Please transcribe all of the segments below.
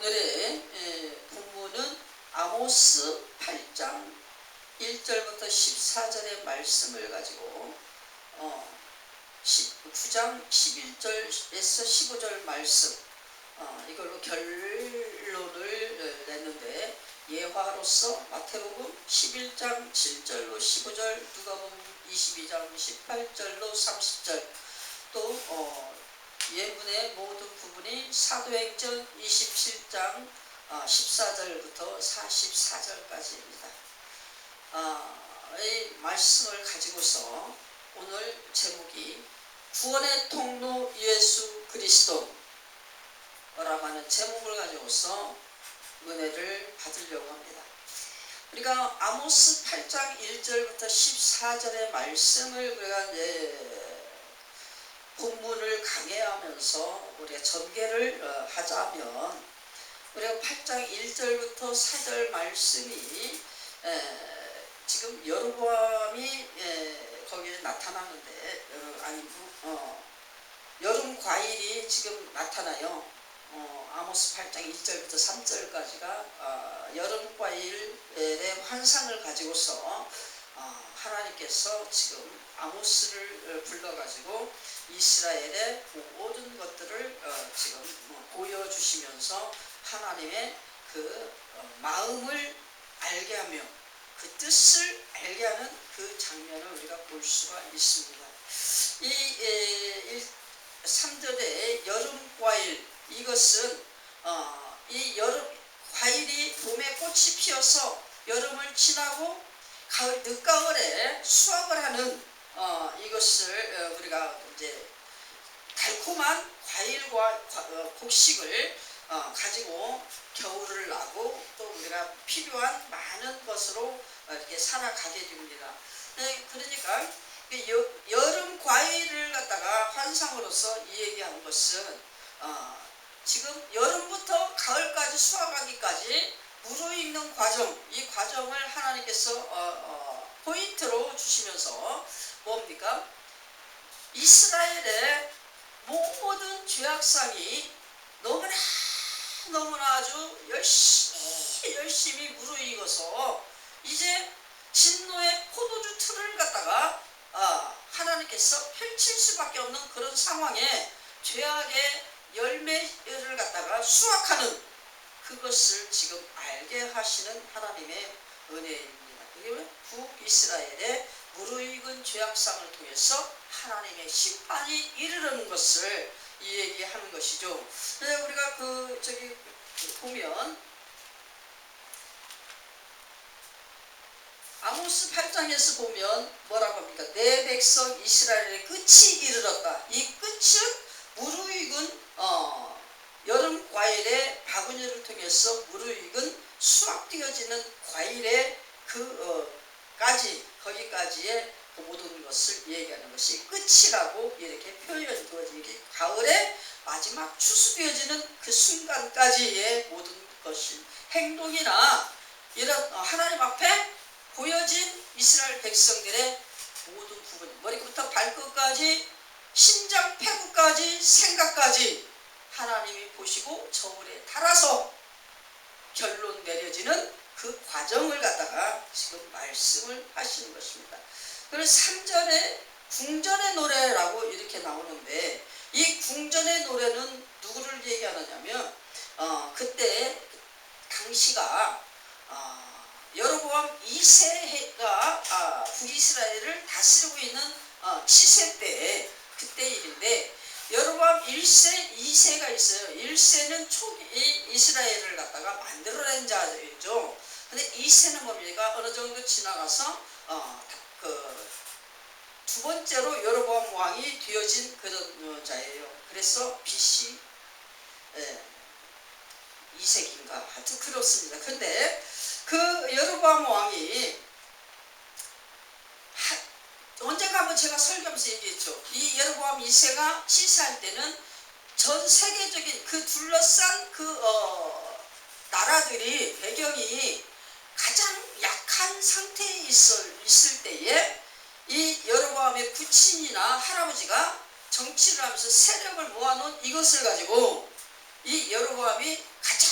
오늘의 본문은 아모스 8장 1절부터 14절의 말씀을 가지고 9장 11절에서 15절 말씀 이걸로 결론을 냈는데, 예화로서 마태복음 11장 7절로 15절, 누가복음 22장 18절로 30절, 또 예문의 모든 부분이 사도행전 27장 14절부터 44절까지입니다. 이 말씀을 가지고서 오늘 제목이 구원의 통로 예수 그리스도 라고 하는 제목을 가지고서 은혜를 받으려고 합니다. 우리가 아모스 8장 1절부터 14절의 말씀을 우리가 본문을 강해하면서 우리가 전개를 하자면, 우리가 8장 1절부터 4절 말씀이 지금 여로보암이 거기에 나타나는데, 여름 과일이 지금 나타나요. 아모스 8장 1절부터 3절까지가 여름 과일의 환상을 가지고서 하나님께서 지금 아모스를 불러가지고 이스라엘의 모든 것들을 지금 보여주시면서 하나님의 그 마음을 알게 하며 그 뜻을 알게 하는 그 장면을 우리가 볼 수가 있습니다. 이 3절의 여름 과일, 이것은 이 여름 과일이 봄에 꽃이 피어서 여름을 지나고 가을, 늦가을에 수확을 하는 이것을 우리가 이제 달콤한 과일과 곡식을 가지고 겨울을 나고 또 우리가 필요한 많은 것으로 이렇게 살아가게 됩니다. 그러니까 여름 과일을 갖다가 환상으로서 이 얘기한 것은 지금 여름부터 가을까지 수확하기까지 무르익는 과정, 이 과정을 하나님께서 포인트로 주시면서 뭡니까? 이스라엘의 모든 죄악상이 너무나 아주 열심히 무르익어서 이제 진노의 포도주 틀을 갖다가 하나님께서 펼칠 수밖에 없는 그런 상황에 죄악의 열매를 갖다가 수확하는 그것을 지금 알게 하시는 하나님의 은혜입니다. 그게 북이스라엘의 무르익은 죄악상을 통해서 하나님의 심판이 이르는 것을 이 얘기하는 것이죠. 우리가 보면 아모스 8장에서 보면 뭐라고 합니까? 내 백성 이스라엘의 끝이 이르렀다. 이 끝은 무르익은 여름 과일의 바구니를 통해서 무르익은 수확되어지는 과일의 거기까지의 그 모든 것을 얘기하는 것이 끝이라고 이렇게 표현되어지는, 가을에 마지막 추수되어지는 그 순간까지의 모든 것이 행동이나 이런 하나님 앞에 보여진 이스라엘 백성들의 모든 부분, 머리부터 발끝까지 심장 폐구까지 생각까지 하나님이 보시고 저울에 달아서 결론 내려지는 그 과정을 갖다가 지금 말씀을 하시는 것입니다. 그래서 3절에 궁전의 노래라고 이렇게 나오는데, 이 궁전의 노래는 누구를 얘기하느냐면 그때 당시가 여로보암 2세가 북이스라엘을 다스리고 있는 7세 때 그때 일인데, 여로보암 1세, 2세가 있어요. 1세는 초기 이스라엘을 갖다가 만들어낸 자죠. 근데 2세는 뭡니까? 어느 정도 지나가서 두 번째로 여로보암 왕이 되어진 그런 자예요. 그래서 BC 2세기인가 하여튼 그렇습니다. 근데 그 여로보암 왕이 언젠가 한번 제가 설교하면서 얘기했죠. 이 여로보암 2세가 치세할 때는 전 세계적인 그 둘러싼 나라들이 배경이 가장 약한 상태에 있을 때에 이 여로보암의 부친이나 할아버지가 정치를 하면서 세력을 모아놓은 이것을 가지고 이 여로보암이 가장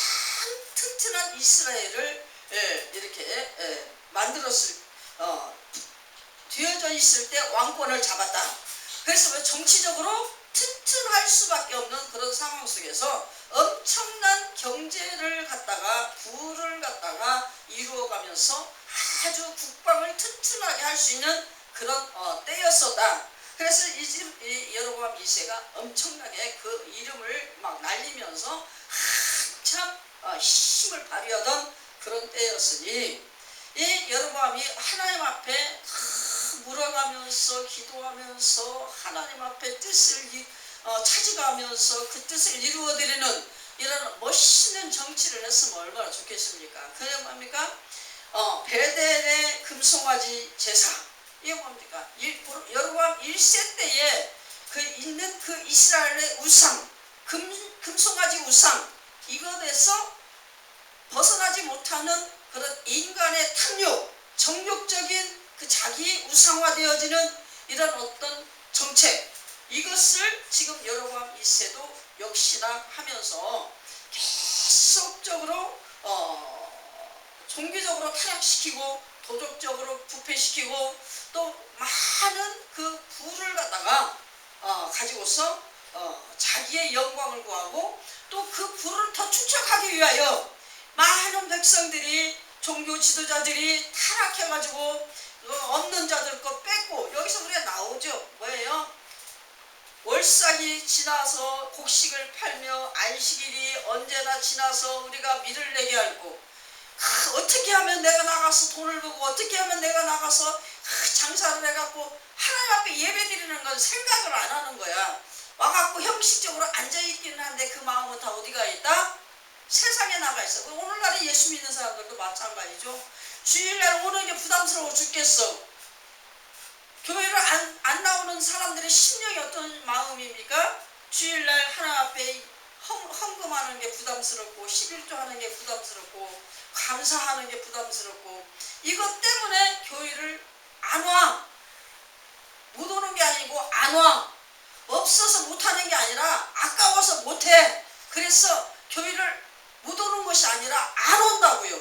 튼튼한 이스라엘을 이렇게 만들었을 되어져 있을 때 왕권을 잡았다. 그래서 왜 정치적으로 튼튼할 수밖에 없는 그런 상황 속에서 엄청난 경제를 갖다가 부를 갖다가 이루어가면서 아주 국방을 튼튼하게 할 수 있는 그런 때였었다. 그래서 이 여로보암 2세가 엄청나게 그 이름을 막 날리면서 한참 힘을 발휘하던 그런 때였으니 이 여로보암이 하나님 앞에 물어가면서 기도하면서 하나님 앞에 뜻을 찾아가면서 그 뜻을 이루어드리는 이런 멋있는 정치를 했으면 얼마나 좋겠습니까? 그게 뭡니까? 베델의 금송아지 제사. 이게 뭡니까? 여로보암 1세 때에 그 있는 그 이스라엘의 우상, 금송아지 우상, 이것에서 벗어나지 못하는 그런 인간의 탐욕, 정욕적인 그 자기 우상화되어지는 이런 어떤 정책, 이것을 지금 여로보암 2세도 역시나 하면서 계속적으로 종교적으로 타락시키고 도덕적으로 부패시키고 또 많은 그 부를 갖다가 가지고서 자기의 영광을 구하고 또 그 부를 더 축적하기 위하여 많은 백성들이 종교 지도자들이 타락해가지고 없는 자들 거 뺏고, 여기서 우리가 나오죠. 뭐예요? 월삭이 지나서 곡식을 팔며 안식일이 언제나 지나서 우리가 밀을 내게 하고, 어떻게 하면 내가 나가서 돈을 벌고 어떻게 하면 내가 나가서 장사를 해갖고 하나님 앞에 예배드리는 건 생각을 안 하는 거야. 와갖고 형식적으로 앉아있기는 한데 그 마음은 다 어디가 있다? 세상에 나가 있어. 오늘날에 예수 믿는 사람들도 마찬가지죠. 주일날 오는 게 부담스러워 죽겠어. 교회를 안 나오는 사람들의 심령이 어떤 마음입니까? 주일날 하나님 앞에 헌금하는 게 부담스럽고 11조 하는 게 부담스럽고 감사하는 게 부담스럽고, 이것 때문에 교회를 안 와. 못 오는 게 아니고 안 와. 없어서 못하는 게 아니라 아까워서 못해. 그래서 교회를 못 오는 것이 아니라 안 온다고요.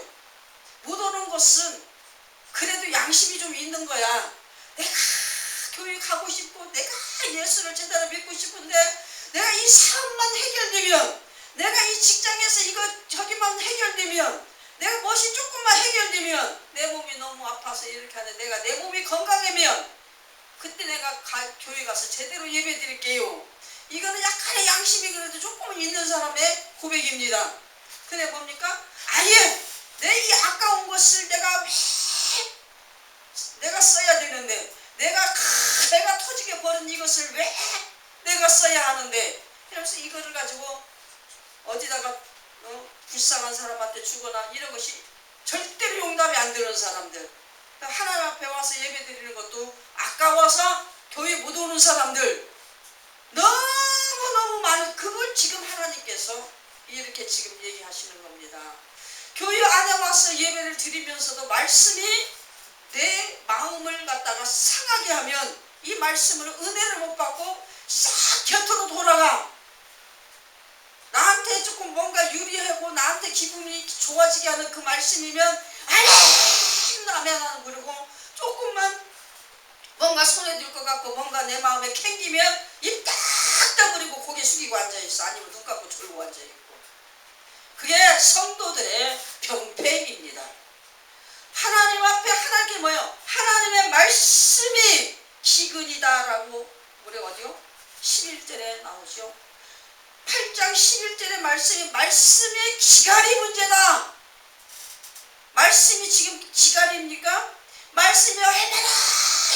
못 오는 것은 그래도 양심이 좀 있는 거야. 내가 교회 가고 싶고 내가 예수를 제대로 믿고 싶은데 내가 이 사업만 해결되면, 내가 이 직장에서 이거 저기만 해결되면, 내가 무엇이 조금만 해결되면, 내 몸이 너무 아파서 이렇게 하는데 내가 내 몸이 건강하면 그때 내가 교회 가서 제대로 예배 드릴게요. 이거는 약간의 양심이 그래도 조금은 있는 사람의 고백입니다. 그래 뭡니까? 아예 내 이 아까운 것을 내가 써야 되는데, 내가 터지게 버린 이것을 왜 내가 써야 하는데, 그래서 이거를 가지고 어디다가 불쌍한 사람한테 주거나 이런 것이 절대로 용납이 안 되는 사람들, 하나님 앞에 와서 예배 드리는 것도 아까워서 교회 못 오는 사람들 너무너무 많은, 그걸 지금 하나님께서 이렇게 지금 얘기하시는 겁니다. 교회 안에 와서 예배를 드리면서도 말씀이 내 마음을 갖다가 상하게 하면 이 말씀으로 은혜를 못 받고 싹 곁으로 돌아가. 나한테 조금 뭔가 유리하고 나한테 기분이 좋아지게 하는 그 말씀이면 아멘 하는 그러고, 조금만 뭔가 손에 들 것 같고 뭔가 내 마음에 캥기면 입 딱 다물고 고개 숙이고 앉아있어. 아니면 눈 감고 졸고 앉아있고. 그게 성도들의 병폐입니다. 하나님 앞에 하나님께 뭐요? 하나님의 말씀이 기근이다라고 우리 어디요? 11절에 나오죠. 8장 11절의 말씀의 기갈이 문제다. 말씀이 지금 기갈입니까? 말씀이 얼마나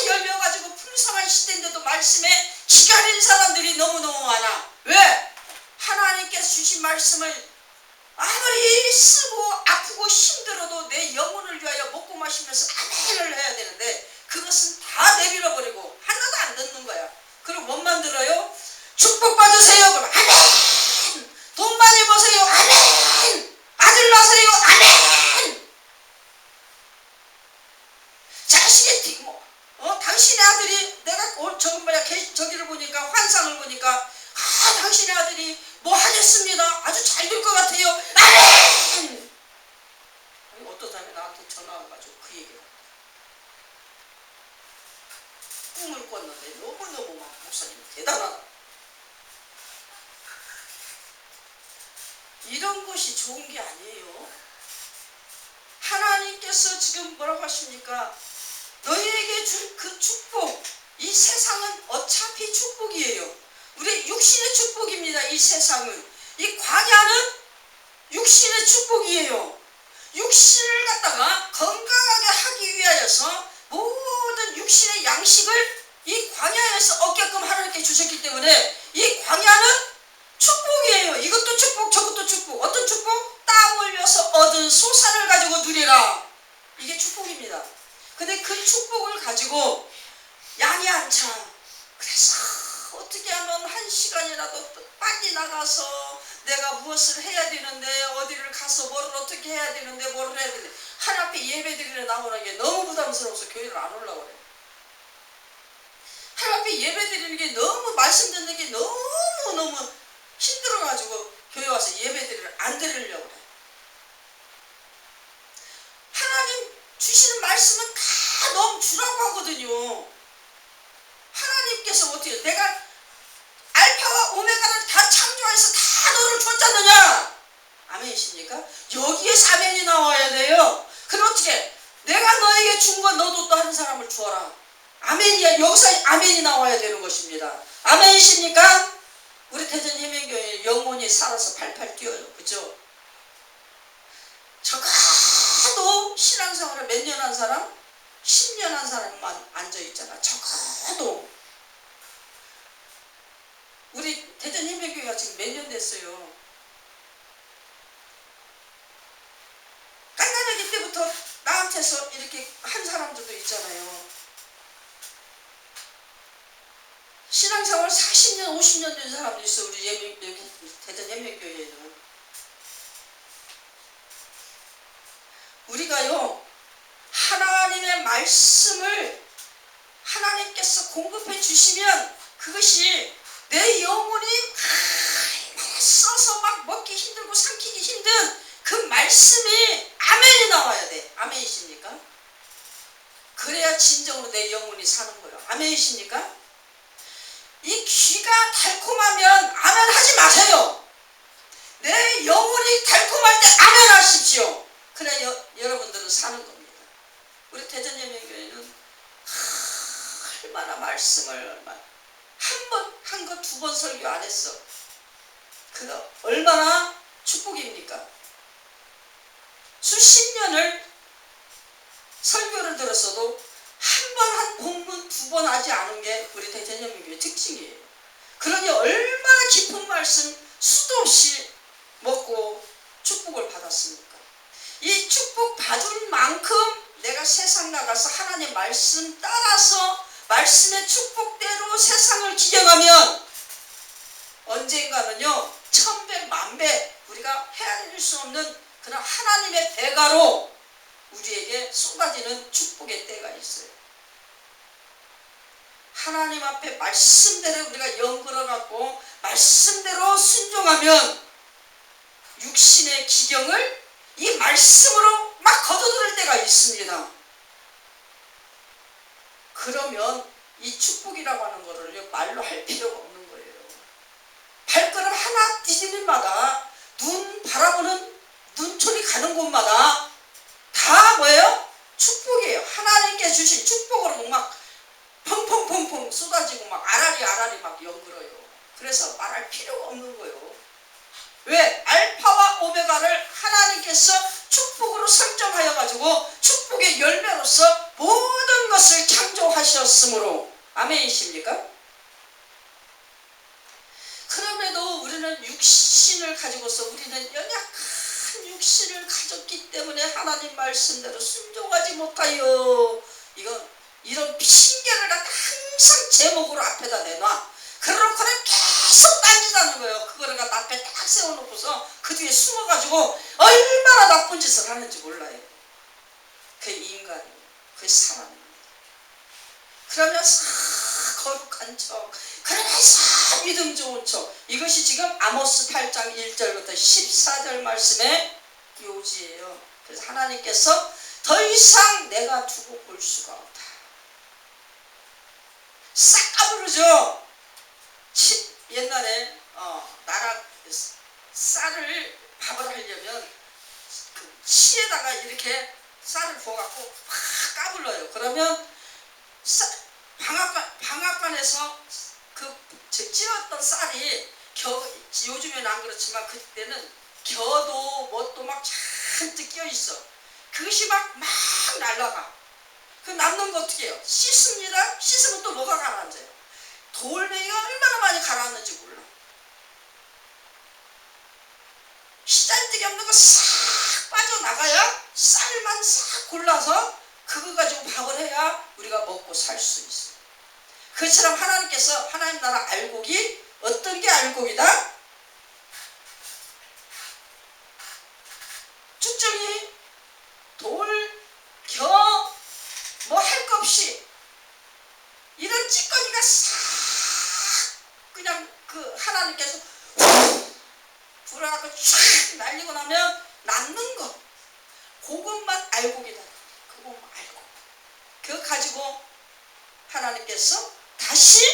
열려가지고 풍성한 시대인데도 말씀에 기갈인 사람들이 너무너무 많아. 왜? 하나님께서 주신 말씀을 아무리 쓰고 아프고 힘들어도 내 영혼을 위하여 먹고 마시면서 아멘을 해야 되는데 그것은 다 내밀어버리고 하나도 안 듣는 거야. 그리고 뭐만 들어요? 축복 받으세요. 그럼 아멘. 돈 많이 버세요. 아멘. 아들 낳으세요. 아멘. 자식이 당신의 아들이 내가 저기를 보니까 환상을 보니까 당신의 아들이 뭐 하겠습니다. 아주 잘 될 것 같아요. 아멘. 이런 것이 좋은 게 아니에요. 하나님께서 지금 뭐라고 하십니까? 너희에게 줄 그 축복, 이 세상은 어차피 축복이에요. 우리 육신의 축복입니다. 이 세상은. 이 광야는 육신의 축복이에요. 육신을 갖다가 건강하게 하기 위하여서 모든 육신의 양식을 이 광야에서 얻게끔 하나님께 주셨기 때문에 이 광야는 축복이에요. 이것도 축복, 저것도 축복. 어떤 축복? 땀 흘려서 얻은 소산을 가지고 누리라. 이게 축복입니다. 근데 그 축복을 가지고 양이 안 차. 그래서 어떻게 하면 1시간이라도 빨리 나가서 내가 무엇을 해야 되는데, 어디를 가서 뭐를 어떻게 해야 되는데, 뭐를 해야 되는데, 하나님 앞에 예배드리러 나오는 게 너무 부담스러워서 교회를 안 오려고 그래요. 하나님 앞에 예배드리는 게 너무, 말씀 듣는 게 너무너무 힘들어가지고 교회 와서 예배드리러 안 드리려고 그래요. 하나님 주시는 말씀은 다 너무 주라고 하거든요. 하나님께서 어떻게, 내가 알파와 오메가를 다 창조해서 다 너를 줬잖느냐. 아멘이십니까? 여기에서 아멘이 나와야 돼요. 그럼 어떻게, 내가 너에게 준 건 너도 또 한 사람을 주어라. 아멘이야. 여기서 아멘이 나와야 되는 것입니다. 아멘이십니까? 우리 대전 예명교회 영혼이 살아서 팔팔 뛰어요. 그죠? 적어도 신앙생활을 몇 년 한 사람? 10년 한 사람만 앉아있잖아. 적어도. 우리 대전 예명교회가 지금 몇 년 됐어요? 깐난아기 때부터 나한테서 이렇게 한 사람들도 있잖아요. 신앙생활 40년, 50년 된 사람도 있어. 우리 여기 대전 예명교회에는. 우리가요, 하나님의 말씀을 하나님께서 공급해 주시면 그것이 내 영혼이 써서 막 먹기 힘들고 삼키기 힘든 그 말씀이 아멘이 나와야 돼. 아멘이십니까? 그래야 진정으로 내 영혼이 사는 거예요. 아멘이십니까? 이 귀가 달콤하면 아멘 하지 마세요. 내 영혼이 달콤할 때 아멘 하십시오. 그래야 여러분들은 사는 겁니다. 우리 대전예명교회는 얼마나 말씀을 한 번, 한 거, 2번 설교 안 했어. 그거 얼마나 축복입니까? 수십 년을 설교를 들었어도 한 번 한 본문 2번 하지 않은 게 우리 대전예명교회 특징이에요. 그러니 얼마나 깊은 말씀 수도 없이 먹고 축복을 받았습니까? 이 축복 받은 만큼 내가 세상 나가서 하나님 말씀 따라서 말씀의 축복대로 세상을 기경하면 언젠가는요, 1000배, 10,000배 우리가 헤아릴 수 없는 그런 하나님의 대가로 우리에게 쏟아지는 축복의 때가 있어요. 하나님 앞에 말씀대로 우리가 연결해갖고 말씀대로 순종하면 육신의 기경을 이 말씀으로 막 걷어들일 때가 있습니다. 그러면 이 축복이라고 하는 거를 말로 할 필요가 없는 거예요. 발걸음 하나 디디는마다 눈 바라보는 눈초리 가는 곳마다 다 뭐예요? 축복이에요. 하나님께 주신 축복으로 막 펑펑펑펑 쏟아지고 막 아라리 막 연그러요. 그래서 말할 필요가 없는 거예요. 왜? 알파와 오메가를 하나님께서 축복으로 설정하여 가지고 축복의 열매로서 모든 것을 창조하셨으므로. 아멘이십니까? 그럼에도 우리는 육신을 가지고서 우리는 연약한 육신을 가졌기 때문에 하나님 말씀대로 순종하지 못하여 이런 핑계를 항상 제목으로 앞에다 내놔. 그러고는 계속 딴짓하는 거예요. 그거를 갖다 앞에 딱 세워놓고서 그 뒤에 숨어가지고 얼마나 나쁜 짓을 하는지 몰라요. 그게 인간이에요. 그게 사람입니다. 그러면서 거룩한 척, 그러면서 믿음 좋은 척. 이것이 지금 아모스 8장 1절부터 14절 말씀의 요지예요. 그래서 하나님께서 더 이상 내가 두고 볼 수가 없다. 싹 까부르죠. 옛날에 나라 쌀을 밥을 하려면 그 치에다가 이렇게 쌀을 부어갖고 막 까불러요. 그러면 방앗간에서 그 찌었던 쌀이 요즘에는 안 그렇지만 그때는 겨도 뭣도 막 잔뜩 끼어 있어. 그것이 막 날라가. 그 남는 거 어떻게 해요? 씻습니다. 씻으면 또 뭐가 가라앉아요? 돌멩이가 얼마나 많이 가라앉는지 몰라. 시잔뜩이 없는 거 싹 빠져나가야 쌀만 싹 골라서 그거 가지고 밥을 해야 우리가 먹고 살 수 있어. 그처럼 하나님께서 하나님 나라 알곡이 어떤 게 알곡이다? 쭉정이 돌, 겨, 뭐 할 거 없이 이런 찌꺼기가 싹 그냥 그 하나님께서 불어갖고 쫙 날리고 나면 남는 거 그것만 알곡이다. 그것만 알곡. 그거 가지고 하나님께서 다시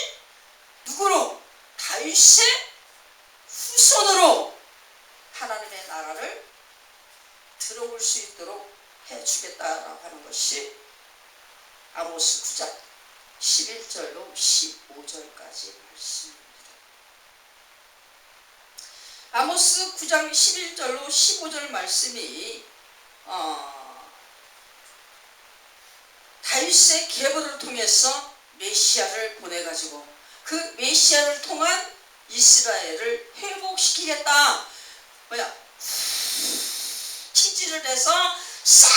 누구로? 다윗의 후손으로 하나님의 나라를 들어올 수 있도록 해주겠다라고 하는 것이 아모스 9장 11절로 15절까지 말씀입니다. 아모스 9장 11절로 15절 말씀이 다윗의 계보를 통해서 메시아를 보내가지고 그 메시아를 통한 이스라엘을 회복시키겠다. 치질을 해서 싹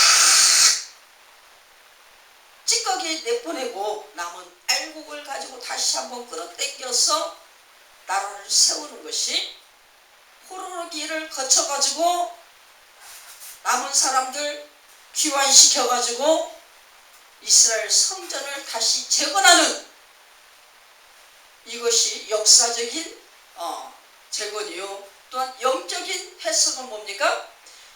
찌꺼기 내보내고 남은 알곡을 가지고 다시 한번 끌어당겨서 나라를 세우는 것이 포로기를 거쳐가지고 남은 사람들 귀환시켜가지고 이스라엘 성전을 다시 재건하는 이것이 역사적인 재건이요. 또한 영적인 해석은 뭡니까?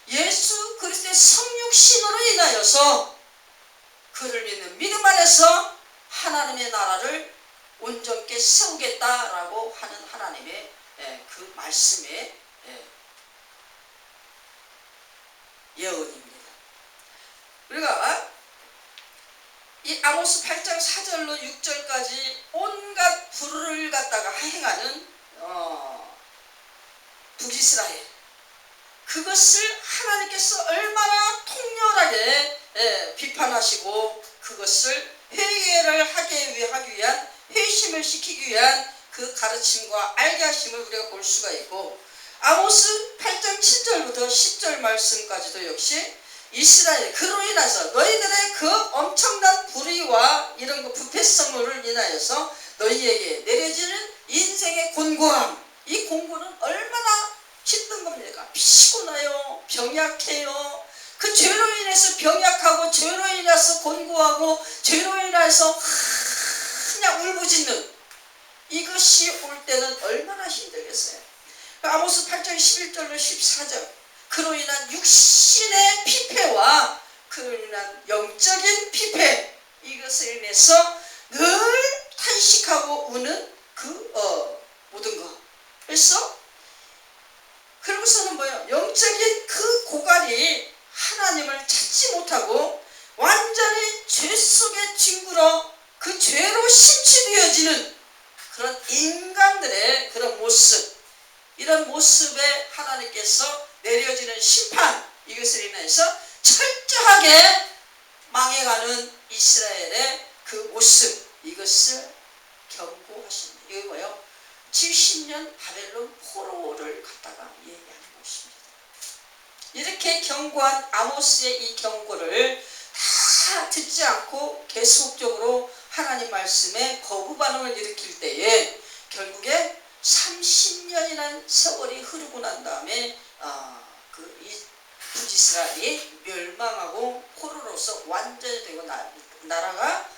예수 그리스도의 성육신으로 인하여서 그를 믿는 믿음 안에서 하나님의 나라를 온전케 세우겠다라고 하는 하나님의 그 말씀의 예언입니다. 우리가 이 아모스 8장 4절로 6절까지 온갖 불을 갖다가 행하는 북이스라엘, 그것을 하나님께서 얼마나 통렬하게 비판하시고 그것을 회개를 하기 위한 회심을 시키기 위한 그 가르침과 알게 하심을 우리가 볼 수가 있고, 아모스 8장 7절부터 10절 말씀까지도 역시 이스라엘 그로 인해서 너희들의 그 엄청난 불의와 이런 거 부패성을 인하여서 너희에게 내려지는 인생의 곤고함, 이 곤고는 얼마나 힘든 겁니까? 피곤해요, 병약해요. 그 죄로 인해서 병약하고 죄로 인해서 곤고하고 죄로 인해서 그냥 울부짖는 이것이 올 때는 얼마나 힘들겠어요. 아모스 8장 11절로 14절, 그로 인한 육신의 피폐와 그로 인한 영적인 피폐, 이것을 인해서 늘 탄식하고 우는 그 모든 것. 그래서 그러고서는 뭐예요? 영적인 그 고갈이 하나님을 찾지 못하고 완전히 죄 속에 뒹굴어 그 죄로 심취되어지는 그런 인간들의 그런 모습, 이런 모습에 하나님께서 내려지는 심판, 이것을 인해서 철저하게 망해가는 이스라엘의 그 모습, 이것을 경고하십니다. 이거 뭐예요? 70년 바벨론 포로를 갖다가 얘기하는 것입니다. 이렇게 경고한 아모스의 이 경고를 다 듣지 않고 계속적으로 하나님 말씀에 거부 반응을 일으킬 때에 결국에 30년이라는 세월이 흐르고 난 다음에 이 북이스라엘이 멸망하고 포로로서 완전히 되고 나라가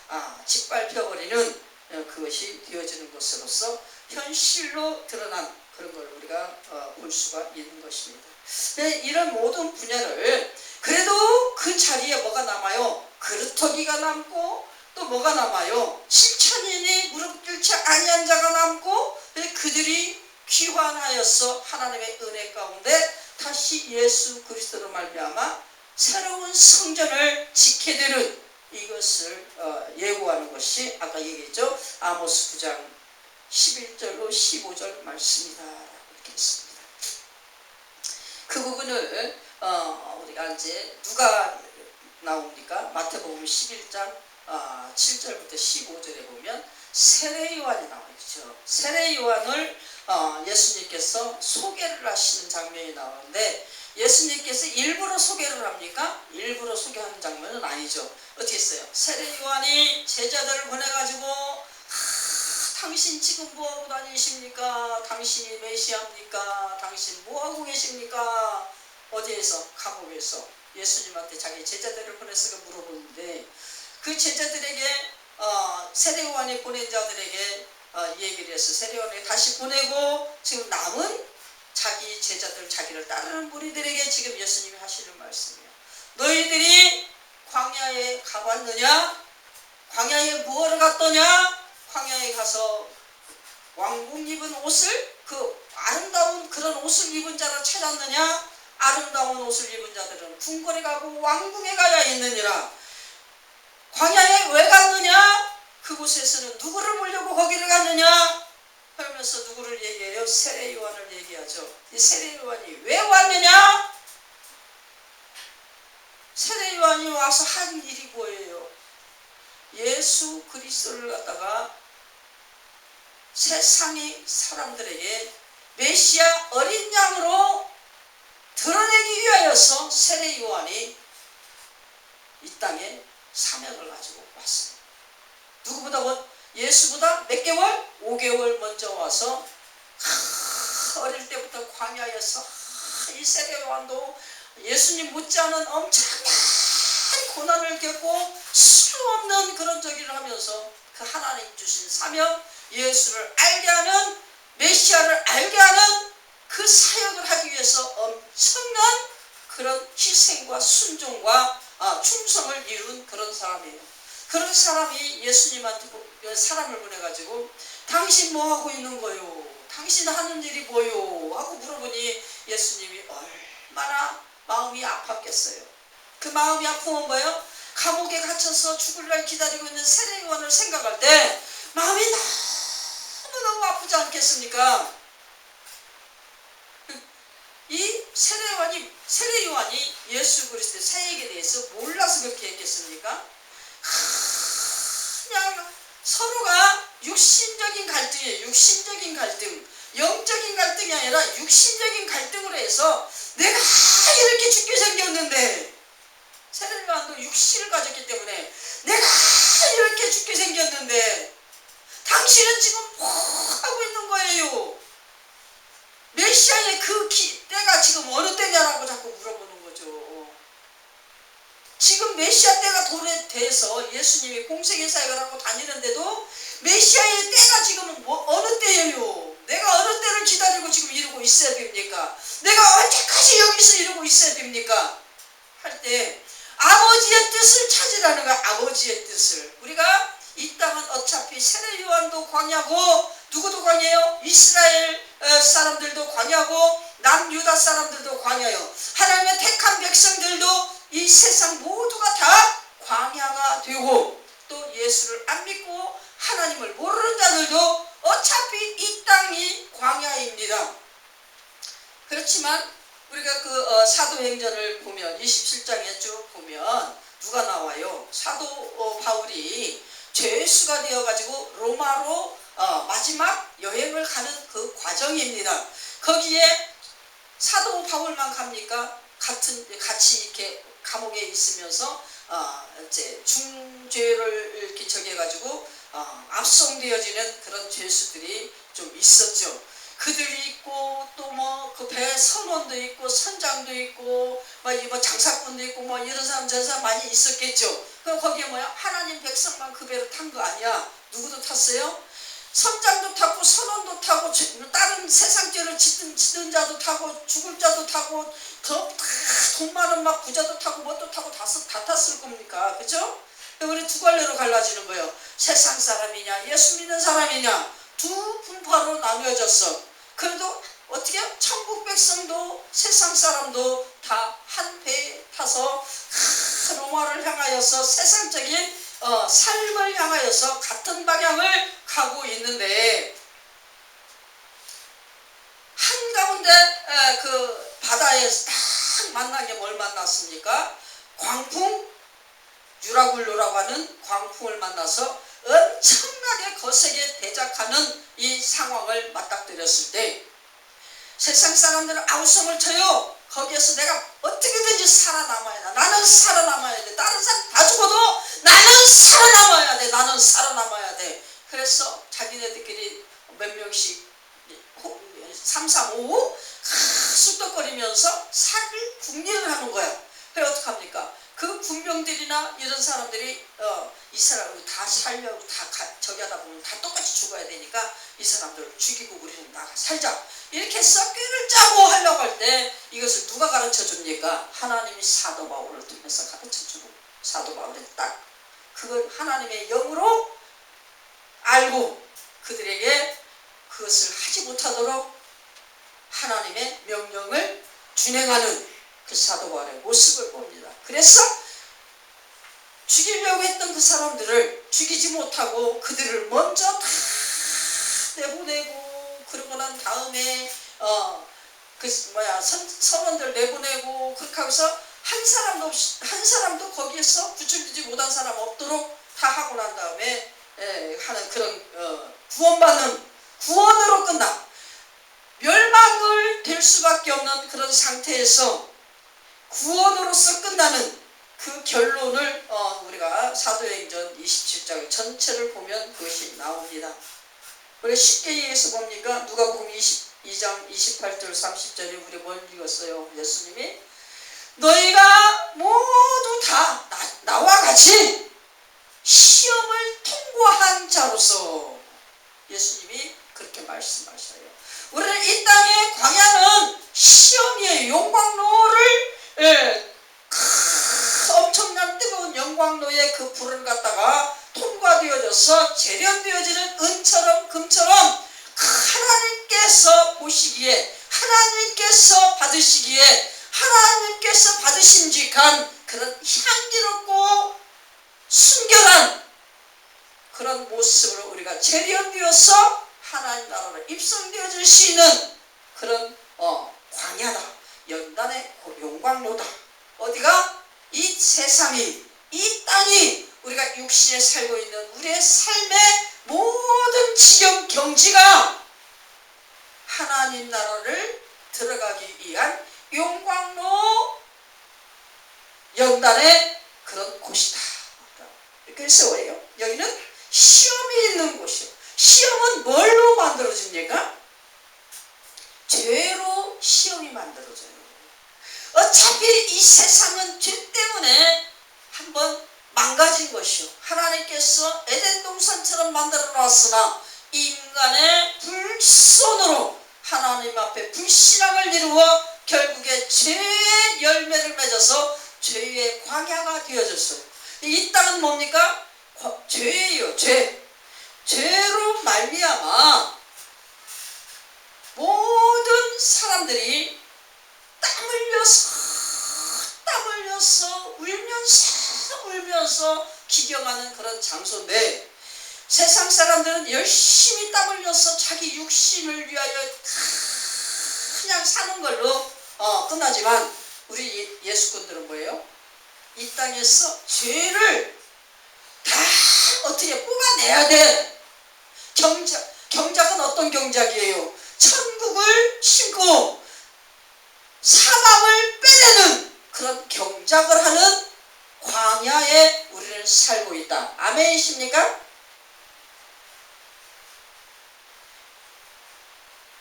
짓밟혀버리는 그것이 되어지는 것으로서 현실로 드러난 그런 걸 우리가 볼 수가 있는 것입니다. 이런 모든 분야를 그래도 그 자리에 뭐가 남아요? 그루터기가 남고 또 뭐가 남아요? 7천인이 무릎 꿇지 아니한 자가 남고 그들이 귀환하여서 하나님의 은혜 가운데 다시 예수 그리스도로 말미암아 새로운 성전을 짓게 되는 이것을 예고하는 것이 아까 얘기했죠. 아모스 9장 11절로 15절 말씀이다 이렇게 했습니다. 그 부분을 우리가 이제 누가 나옵니까? 마태복음 11장 7절부터 15절에 보면 세례 요한이 나오죠. 세례 요한을 예수님께서 소개를 하시는 장면이 나오는데 예수님께서 일부러 소개를 합니까? 일부러 소개하는 장면은 아니죠. 어떻게 했어요? 세례 요한이 제자들을 보내가지고 당신 지금 뭐하고 다니십니까? 당신이 메시아입니까? 당신 뭐하고 계십니까? 어디에서? 감옥에서 예수님한테 자기 제자들을 보내서 물어보는데 그 제자들에게 세례 요한이 보낸 자들에게 얘기를 해서 세례 요한을 다시 보내고 지금 남은 자기 제자들 자기를 따르는 무리들에게 지금 예수님이 하시는 말씀이에요. 너희들이 광야에 가봤느냐? 광야에 뭐하러 갔더냐? 광야에 가서 왕궁 입은 옷을 그 아름다운 그런 옷을 입은 자를 찾았느냐? 아름다운 옷을 입은 자들은 궁궐에 가고 왕궁에 가야 있느니라. 광야에 왜 갔느냐? 그곳에서는 누구를 보려고 거기를 갔느냐? 그러면서 누구를 얘기해요? 세례 요한을 얘기하죠. 이 세례 요한이 왜 왔느냐? 세례 요한이 와서 한 일이 뭐예요? 예수 그리스도를 갖다가 세상의 사람들에게 메시아 어린 양으로 드러내기 위하여서 세례 요한이 이 땅에 사명을 가지고 왔어요. 누구보다 예수보다 몇 개월? 5개월 먼저 와서 어릴 때부터 광야에서 이 세례 요한도 예수님 못지않은 엄청난 고난을 겪고 수없는 그런 저기를 하면서 그 하나님 주신 사명 예수를 알게 하는 메시아를 알게 하는 그 사역을 하기 위해서 엄청난 그런 희생과 순종과 충성을 이룬 그런 사람이에요. 그런 사람이 예수님한테 사람을 보내가지고 당신 뭐하고 있는 거요? 당신 하는 일이 뭐요? 하고 물어보니 예수님이 얼마나 마음이 아팠겠어요. 그 마음이 아프면 뭐예요? 감옥에 갇혀서 죽을 날 기다리고 있는 세례 요한을 생각할 때 마음이 너무너무 아프지 않겠습니까? 이 세례 요한이 예수 그리스도의 사역에 대해서 몰라서 그렇게 했겠습니까? 그냥 서로가 육신적인 갈등이에요. 육신적인 갈등. 영적인 갈등이 아니라 육신적인 갈등으로 해서 내가 이렇게 죽게 생겼는데 세례 요한도 육신을 가졌기 때문에 내가 이렇게 죽게 생겼는데 당신은 지금 뭐 하고 있는 거예요? 메시아의 그 때가 지금 어느 때냐라고 자꾸 물어보는 거죠. 지금 메시아 때가 도래돼서 예수님이 공생의 사역을 하고 다니는데도 메시아의 때가 지금 어느 때예요? 내가 어느 때를 기다리고 지금 이러고 있어야 됩니까? 내가 언제까지 여기서 이러고 있어야 됩니까? 할 때 아버지의 뜻을 찾으라는 거야. 아버지의 뜻을. 우리가 이 땅은 어차피 세례 요한도 광야고 누구도 광야예요? 이스라엘 사람들도 광야고 남유다 사람들도 광야예요. 하나님의 택한 백성들도 이 세상 모두가 다 광야가 되고 또 예수를 안 믿고 하나님을 모르는 자들도 어차피 이 땅이 광야입니다. 그렇지만 우리가 그 사도행전을 보면 27장에 쭉 보면 누가 나와요? 사도 바울이 죄수가 되어가지고 로마로 마지막 여행을 가는 그 과정입니다. 거기에 사도 바울만 갑니까? 같이 이렇게 감옥에 있으면서 이제 중죄를 이렇게 저기해가지고 압송되어지는 그런 죄수들이 좀 있었죠. 그들이 있고 또 뭐 그 배 선원도 있고 선장도 있고 뭐 장사꾼도 있고 뭐 이런 사람 저런 사람 많이 있었겠죠. 그럼 거기에 뭐야? 하나님 백성만 그 배를 탄 거 아니야. 누구도 탔어요? 선장도 타고 선원도 타고 다른 세상 죄를 짓는 자도 타고 죽을 자도 타고 돈 많은 막 부자도 타고 뭣도 타고 다 탔을 겁니까? 그죠? 우리 두 갈래로 갈라지는 거예요. 세상 사람이냐 예수 믿는 사람이냐 두 분파로 나뉘어졌어. 그래도 어떻게 천국 백성도 세상 사람도 다 한 배에 타서 로마를 향하여서 세상적인 삶을 향하여서 같은 방향을 가고 있는데, 한가운데 그 바다에서 딱 만난 게 뭘 만났습니까? 광풍, 유라굴로라고 하는 광풍을 만나서 엄청나게 거세게 대적하는 이 상황을 맞닥뜨렸을 때, 세상 사람들은 아우성을 쳐요. 거기에서 내가 어떻게든지 살아남아야 돼. 나는 살아남아야 돼. 다른 사람 다 죽어도 나는 살아남아야 돼. 나는 살아남아야 돼. 그래서 자기네들끼리 몇 명씩 3, 3, 5 쑥덕거리면서 살을 궁리를 하는 거야. 그래 어떡합니까? 그 군병들이나 이런 사람들이 이 사람을 다 살려고 다 저기 하다 보면 다 똑같이 죽어야 되니까 이 사람들을 죽이고 우리는 나가 살자, 이렇게 해서 꾀를 짜고 하려고 할 때 이것을 누가 가르쳐 줍니까? 하나님이 사도 바울을 통해서 가르쳐 주고, 사도 바울이 딱 그걸 하나님의 영으로 알고 그들에게 그것을 하지 못하도록 하나님의 명령을 준행하는 그 사도 바울의 모습을 봅니다. 그래서 죽이려고 했던 그 사람들을 죽이지 못하고 그들을 먼저 다 내보내고, 그러고 난 다음에 선원들 내보내고, 그렇게 하고서 한 사람도 거기에서 구출되지 못한 사람 없도록 다 하고 난 다음에 하는 그런 구원으로 끝나, 멸망을 될 수밖에 없는 그런 상태에서 구원으로서 끝나는 그 결론을 우리가 사도행전 27장 전체를 보면 그것이 나옵니다. 우리 쉽게 얘기해서 뭡니까? 누가복음 22장 28절 30절에 우리 뭘 읽었어요? 예수님이 너희가 모두 다 나와 같이 시험을 통과한 자로서, 예수님이 그렇게 말씀하셔요. 우리는 이 땅의 광야는 시험이에요. 용광로를 엄청난 뜨거운 영광로의 그 불을 갖다가 통과되어져서 재련되어지는 은처럼 금처럼 하나님께서 보시기에, 하나님께서 받으시기에, 하나님께서 받으심직한 그런 향기롭고 순결한 그런 모습으로 우리가 재련되어서 하나님 나라로 입성되어질 수 있는 그런 광야다, 연단의 용광로다. 어디가? 이 세상이, 이 땅이, 우리가 육신에 살고 있는 우리의 삶의 모든 지경 경지가 하나님 나라를 들어가기 위한 용광로 연단의 그런 곳이다. 그래서 왜요? 여기는 시험이 있는 곳이에요. 시험은 뭘로 만들어집니까? 죄로 시험이 만들어져요. 어차피 이 세상은 죄 때문에 한번 망가진 것이요, 하나님께서 에덴 동산처럼 만들어 놨으나 인간의 불손으로 하나님 앞에 불신앙을 이루어 결국에 죄의 열매를 맺어서 죄의 광야가 되어졌어요. 이 땅은 뭡니까? 죄예요. 죄로 말미암아 모든 사람들이 땀 흘려서 울면서 기경하는 그런 장소인데, 세상 사람들은 열심히 땀 흘려서 자기 육신을 위하여 그냥 사는 걸로 끝나지만, 우리 예수꾼들은 뭐예요? 이 땅에서 죄를 다 어떻게 뽑아내야 돼. 경작은 어떤 경작이에요? 천국을 심고 사망을 빼내는 그런 경작을 하는 광야에 우리는 살고 있다. 아멘이십니까?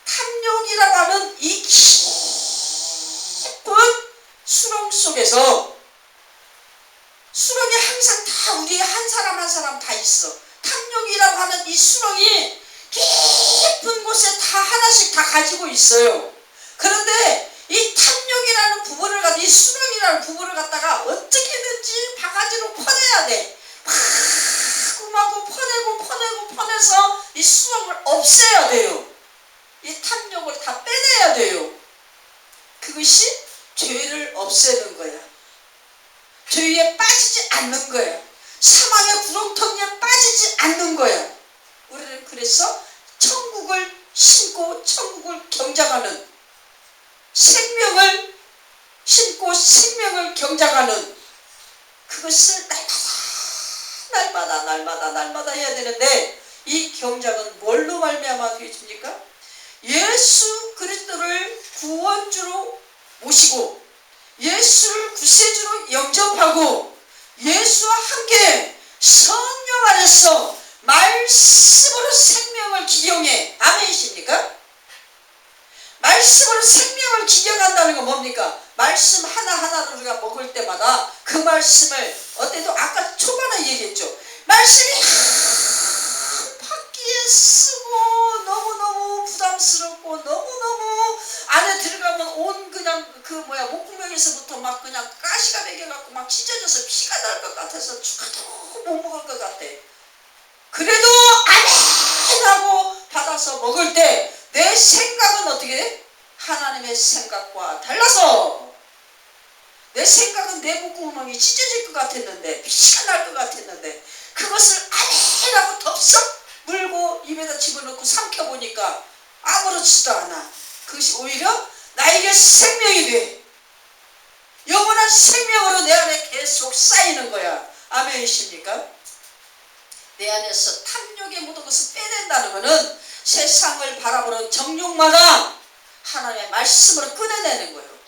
탐욕이라고 하는 이 깊은 수렁 속에서, 수렁이 항상 다 우리 한 사람 한 사람 다 있어. 탐욕이라고 하는 이 수렁이 깊은 곳에 다 하나씩 다 가지고 있어요. 그런데 이 탐욕이라는 부분을 갖다, 이 수렁이라는 부분을 갖다가 어떻게든지 바가지로 퍼내야 돼. 마구마구 퍼내서 이 수렁을 없애야 돼요. 이 탐욕을 그것이 죄를 없애는 거야. 죄에 빠지지 않는 거야. 사망의 구렁텅이에 빠지지 않는 거야. 우리는 그래서 천국을 신고 천국을 경작하는, 생명을 신고 생명을 경작하는 그것을 날마다 해야 되는데, 이 경작은 뭘로 말미암아 되어집니까? 예수 그리스도를 구원주로 모시고 예수를 구세주로 영접하고 예수와 함께 성령 안에서 말씀으로 생명을 기경해. 아멘이십니까? 말씀으로 생명을 기경한다는 건 뭡니까? 말씀 하나하나를 우리가 먹을 때마다 그 말씀을, 어때도 아까 초반에 얘기했죠. 말씀이 바퀴에 쓰고 너무너무 부담스럽고 너무너무 안에 들어가면 온 그냥 목구멍에서부터 막 그냥 가시가 배겨갖고 막 찢어져서 피가 날 것 같아서 죽어도 못 먹을 것 같아. 그래도 아멘 하고 받아서 먹을 때 내 생각은 어떻게 돼? 하나님의 생각과 달라서 내 생각은 내 목구멍이 찢어질 것 같았는데, 피가 날 것 같았는데, 그것을 아멘 하고 덥석 물고 입에다 집어넣고 삼켜보니까 아무렇지도 않아. 그것이 오히려 나에게 생명이 돼. 영원한 생명으로 내 안에 계속 쌓이는 거야. 아멘이십니까? 내 안에서 탐욕의 모든 것을 빼낸다는 것은 세상을 바라보는 정욕마다 하나님의 말씀으로 끊어내는 거예요.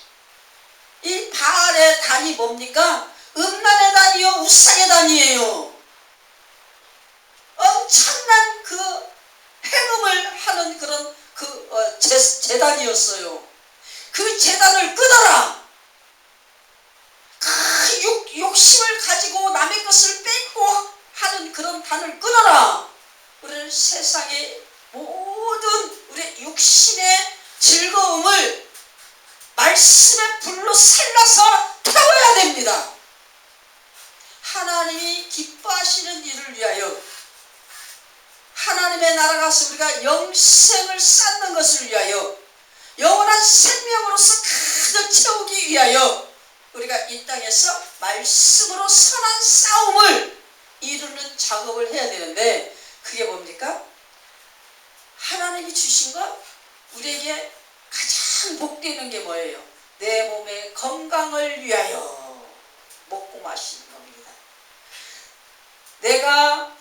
이 바알의 단이 뭡니까? 음란의 단이요, 우상의 단이에요. 엄청난 그 행음을 하는 그런 재단이었어요. 그 재단을 끊어라. 그 욕심을 가지고 남의 것을 뺏고 하는 그런 단을 끊어라. 우리는 세상의 모든 우리의 육신의 즐거움을 말씀의 불로 살라서 태워야 됩니다. 하나님이 기뻐하시는 일을 위하여, 하나님의 나라 가서 우리가 영생을 쌓는 것을 위하여, 영원한 생명으로서 가득 채우기 위하여 우리가 이 땅에서 말씀으로 선한 싸움을 이루는 작업을 해야 되는데, 그게 뭡니까? 하나님이 주신 것, 우리에게 가장 복되는 게 뭐예요? 내 몸의 건강을 위하여 먹고 마시는 겁니다. 내가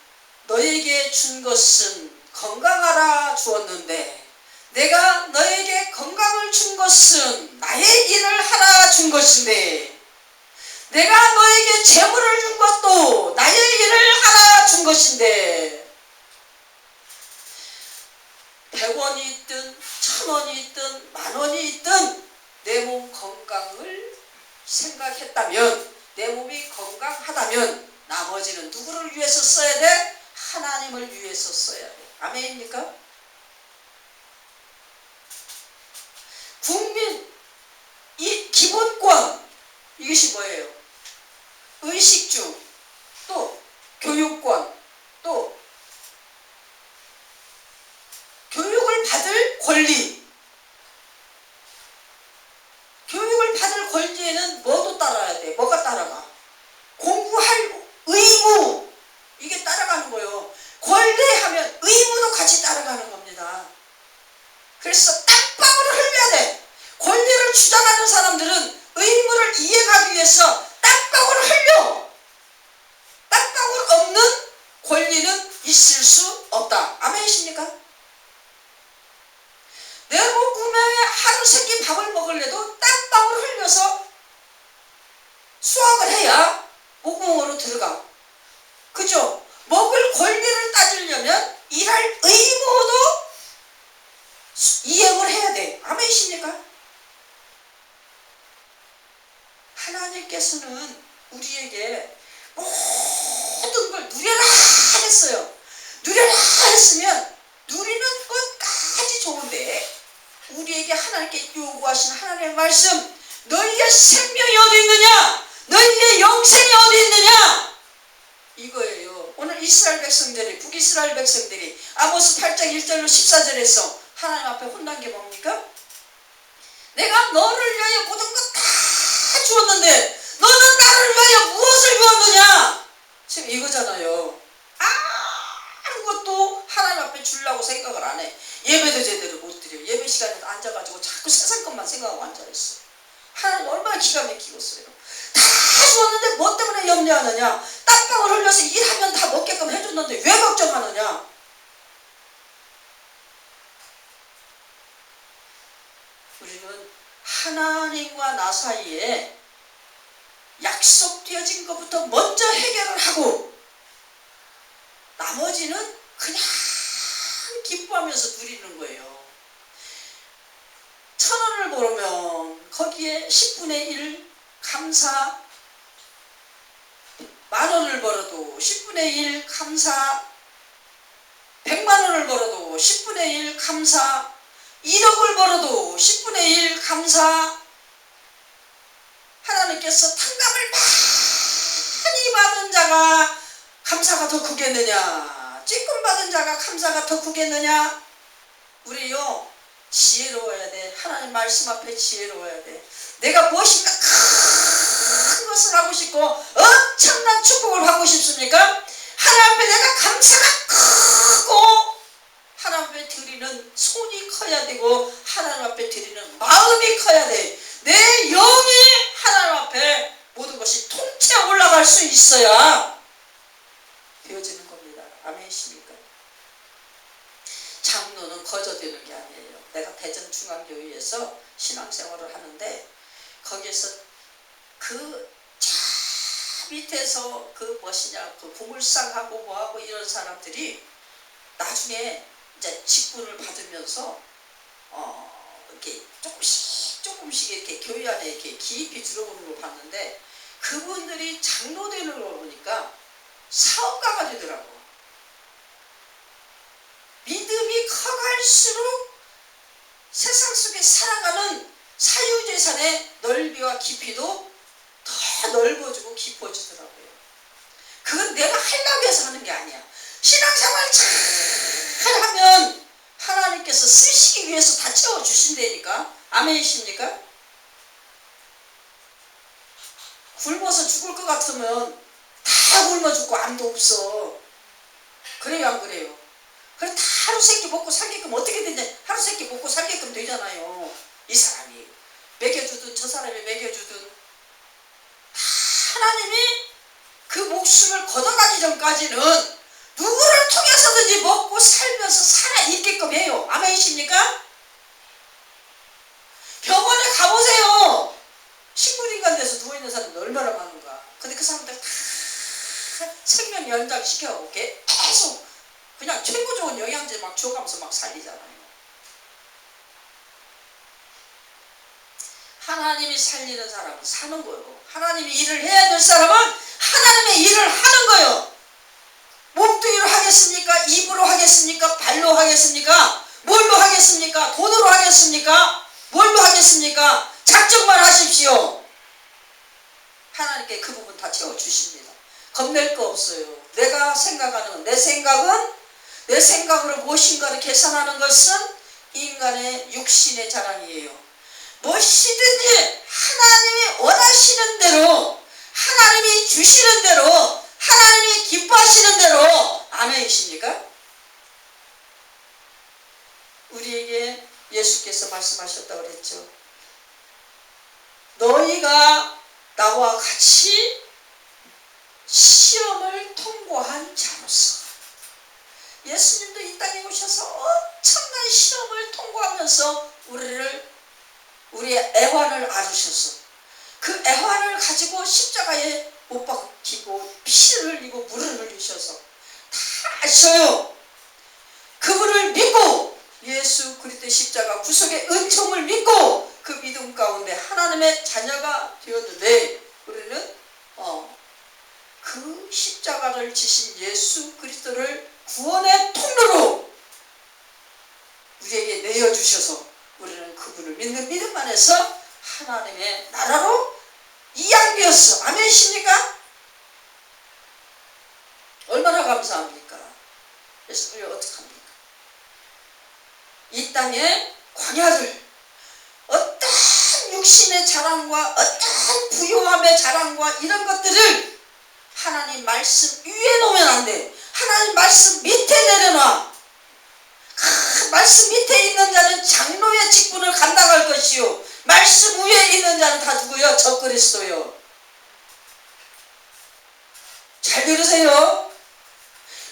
너에게 준 것은 건강하라 주었는데, 내가 너에게 건강을 준 것은 나의 일을 하라 준 것인데, 내가 너에게 재물을 준 것도 나의 일을 하라 준 것인데, 100원이 있든 1000원이 있든 10,000원이 있든 내 몸 건강을 생각했다면, 내 몸이 건강하다면 나머지는 누구를 위해서 써야 돼? 하나님을 위해서 써야 돼. 아멘입니까? 국민 이 기본권, 이것이 뭐예요? 의식주, 또 교육권, 또 교육을 받을 권리. 교육을 받을 권리에는 뭐도 따라야 돼? 뭐가 따라가? 공부할 의무, 이게 따라가는 거예요. 권리하면 의무도 같이 따라가는 겁니다. 그래서 땀방울을 흘려야 돼. 권리를 주장하는 사람들은 의무를 이행하기 위해서 땀방울을 흘려. 땀방울 없는 권리는 있을 수 없다. 아멘이십니까? 내 목구멍에 하루 세끼 밥을 먹으려도 땀방울 흘려서 수확을 해야 목구멍으로 들어가. 그죠? 먹을 권리를 따지려면 일할 의무도 이행을 해야 돼. 아멘이십니까? 하나님께서는 우리에게 모든 걸 누려라 했어요. 누려라 했으면 누리는 것까지 좋은데, 우리에게 하나님께 요구하신 하나님의 말씀, 너희의 생명이 어디 있느냐? 너희의 영생이 어디 있느냐? 이거예요. 오늘 이스라엘 백성들이, 북이스라엘 백성들이 아모스 8장 1절로 14절에서 하나님 앞에 혼난 게 뭡니까? 내가 너를 위하여 모든 것 다 주었는데 너는 나를 위하여 무엇을 주었느냐? 지금 이거잖아요. 아무것도 하나님 앞에 주려고 생각을 안 해. 예배도 제대로 못 드려. 예배 시간에 앉아가지고 자꾸 세상 것만 생각하고 앉아있어. 하나님 얼마나 기가 막히겠어요. 다 주었는데 뭐 때문에 염려하느냐? 땀방울 흘려서 일하면 다 먹게끔 해줬는데 왜 걱정하느냐? 우리는 하나님과 나 사이에 약속되어진 것부터 먼저 해결을 하고 나머지는 그냥 기뻐하면서 누리는 거예요. 1,000원을 벌으면 거기에 10분의 1 감사, 10,000원을 벌어도 10분의 1 감사, 100만원을 벌어도 10분의 1 감사, 1억을 벌어도 10분의 1 감사. 하나님께서 탕감을 많이 받은 자가 감사가 더 크겠느냐, 찔끔 받은 자가 감사가 더 크겠느냐. 우리요 지혜로워야 돼. 하나님 말씀 앞에 지혜로워야 돼. 내가 무엇인가 큰 것을 하고 싶고 엄청난 축복을 받고 싶습니까? 하나님 앞에 내가 감사가 크고 하나님 앞에 드리는 손이 커야 되고 하나님 앞에 드리는 마음이 커야 돼. 내 영이 하나님 앞에 모든 것이 통째 올라갈 수 있어야 되어지는 겁니다. 아멘이십니까? 장로는 거저되는 게 아니에요. 내가 대전중앙교회에서 신앙생활을 하는데 거기에서 그 저 밑에서 그 무엇이냐 그 보물상하고 뭐하고 이런 사람들이 나중에 이제 직분을 받으면서 이렇게 조금씩 이렇게 교회 안에 이렇게 깊이 들어오는 걸 봤는데 그분들이 장로 되는 걸 보니까 사업가가 되더라고. 믿음이 커갈수록 세상 속에 살아가는 사유재산의 넓이와 깊이도 더 넓어지고 깊어지더라고요. 그건 내가 하려고 해서 하는 게 아니야. 신앙생활 잘 하면 하나님께서 쓰시기 위해서 다 채워주신다니까. 아멘이십니까? 굶어서 죽을 것 같으면 다 굶어 죽고 아무도 없어. 그래요 안 그래요? 그래 다 하루 세끼 먹고 살게끔 어떻게 되냐. 하루 세끼 먹고 살게끔 되잖아요. 이 사람이 먹여주든 저 사람이 먹여주든 하나님이 그 목숨을 걷어가기 전까지는 누구를 통해서든지 먹고 살면서 살아있게끔 해요. 아멘이십니까? 병원에 가보세요. 식물인간 돼서 누워있는 사람이 얼마나 많은가. 근데 그 사람들 다 생명 연장시켜가고 계속 그냥 최고 좋은 영양제 막 줘가면서 막 살리잖아요. 하나님이 살리는 사람은 사는 거예요. 하나님이 일을 해야 될 사람은 하나님의 일을 하는 거예요. 몸뚱이로 하겠습니까? 입으로 하겠습니까? 발로 하겠습니까? 뭘로 하겠습니까? 돈으로 하겠습니까? 뭘로 하겠습니까? 작정만 하십시오. 하나님께 그 부분 다 채워주십니다. 겁낼 거 없어요. 내가 생각하는 내 생각은 내 생각으로 무엇인가를 계산하는 것은 인간의 육신의 자랑이에요. 무엇이든지 하나님이 원하시는 대로 하나님이 주시는 대로 하나님이 기뻐하시는 대로 아멘이십니까? 우리에게 예수께서 말씀하셨다고 그랬죠. 너희가 나와 같이 시험을 통과한 자로서. 예수님도 이 땅에 오셔서 엄청난 시험을 통과하면서 우리의 애환을 앓으셔서 그 애환을 가지고 십자가에 못 박히고 피를 흘리고 물을 흘리셔서 다 아셔요. 그분을 믿고 예수 그리스도의 십자가 구속의 은총을 믿고 그 믿음 가운데 하나님의 자녀가 되었는데 우리는 그 십자가를 지신 예수 그리스도를 구원의 통로로 우리에게 내어주셔서 우리는 그분을 믿는 믿음 안에서 하나님의 나라로 이양되었어. 아멘이십니까? 얼마나 감사합니까? 그래서 우리가 어떻게 합니까? 이 땅의 광야를 어떤 육신의 자랑과 어떠한 부요함의 자랑과 이런 것들을 하나님 말씀 위에 놓으면 안 돼. 하나님 말씀 밑에 내려놔. 말씀 밑에 있는 자는 장로의 직분을 감당할 것이요, 말씀 위에 있는 자는 다 누구요? 적그리스도요. 잘 들으세요.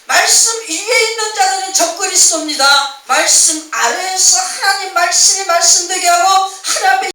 말씀 위에 있는 자들은 적그리스도입니다. 말씀 아래에서 하나님 말씀이 말씀되게 하고 하나님 앞에